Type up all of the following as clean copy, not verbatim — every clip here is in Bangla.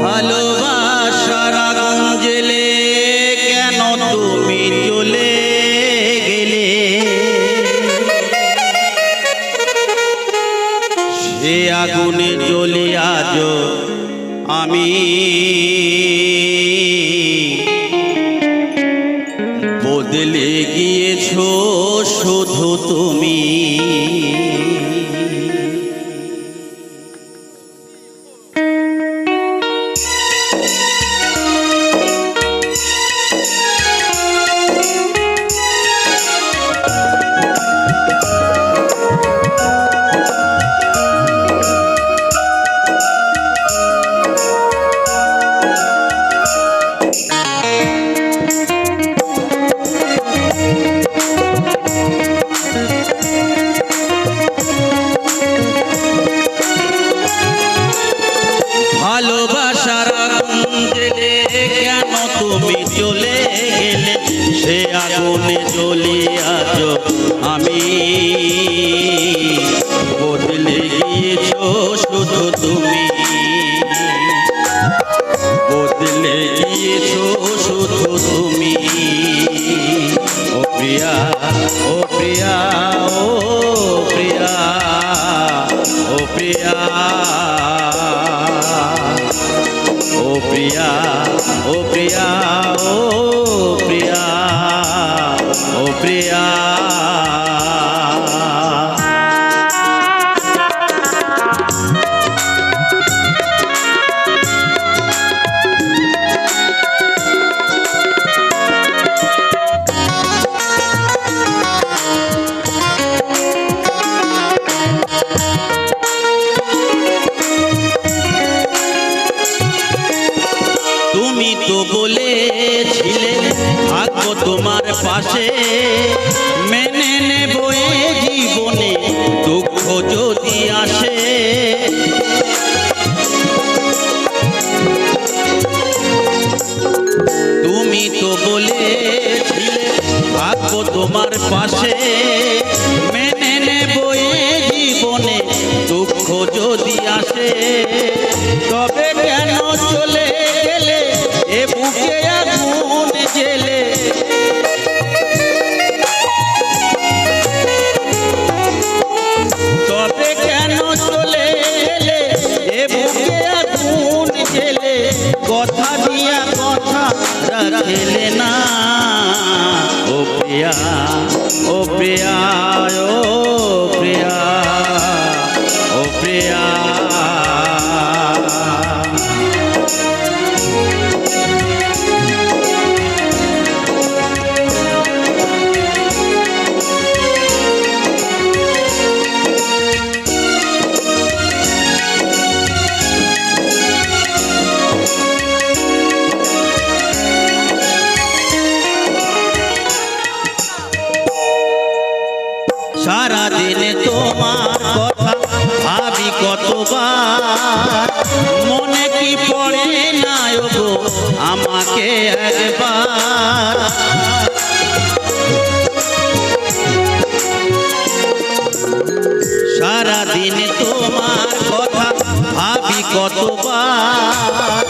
ভালোবাসার আগুন জ্বেলে কেন তুমি চলে গেলে? সে আগুনে জ্বলে আজ আমি বদলে গিয়েছো শুধু তুমি। ভালোবাসার আগুন জ্বেলে কেন তুমি চলে গেলে? সে আগুনে জ্বলি আজ আমি বদলে গিয়েছো শুধু তুমি। বদলে গিয়েছো শুধু তুমি। ও প্রিয়া, ও প্রিয়া, ও প্রিয়া, ও প্রিয়া, ও প্রিয়া, ও প্রিয়া, ও প্রিয়া, ও প্রিয়া। তুমি তো বলেছিলে থাকবো তোমার পাশে, মেনে নেব এ জীবনে দুঃখ যদি আসে। তুমি তো বলেছিলে থাকবো তোমার পাশে, মেনে নেব এ জীবনে দুঃখ যদি আসে। তবে কেন চলে গেলে এ বুকে আগুন জ্বেলে? তবে কেন চলে গেলে এ বুকে আগুন জ্বেলে? কথা দিয়া কথা রাখলে না। ও প্রিয়া, ও প্রিয়া, ও প্রিয়া, ও প্রিয়া। সারাদিন তোমার কথা ভাবি কতবার, মনে কি পড়ে না গো আমাকে একবার? সারাদিন তোমার কথা ভাবি কতবার,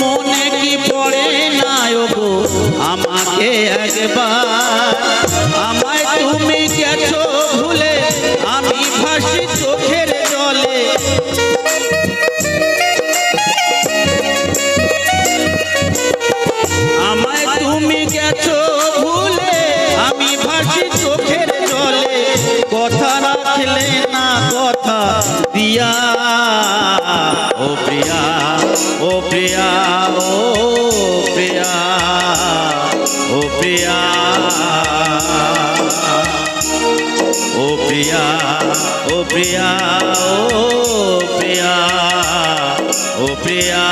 মনে কি পড়ে না গো আমাকে একবার? আমায় তুমি গেছো ভুলে, আমি ভাসি চোখের জলে। আমায় তুমি গেছো ভুলে, আমি ভাসি চোখের জলে। কথা রাখলে না কথা দিয়া। ও প্রিয়া, ও প্রিয়া, ও প্রিয়া, ও প্রিয়া, ও প্রিয়া, ও প্রিয়া, ও প্রিয়া, ও প্রিয়া।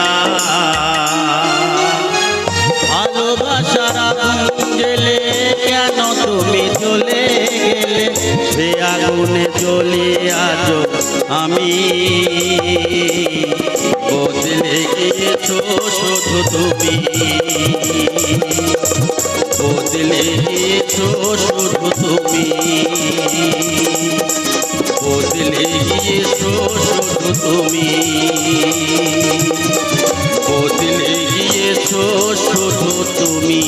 ভালোবাসার আগুন জ্বেলে কেন তুমি চলে গেলে? সে আগুনে জ্বলি আজ আমি বদলে গিয়েছো শুধু তুমি। বদলে গিয়েছো শুধু তুমি। বদলে গিয়েছো শুধু তুমি। শুধু তুমি।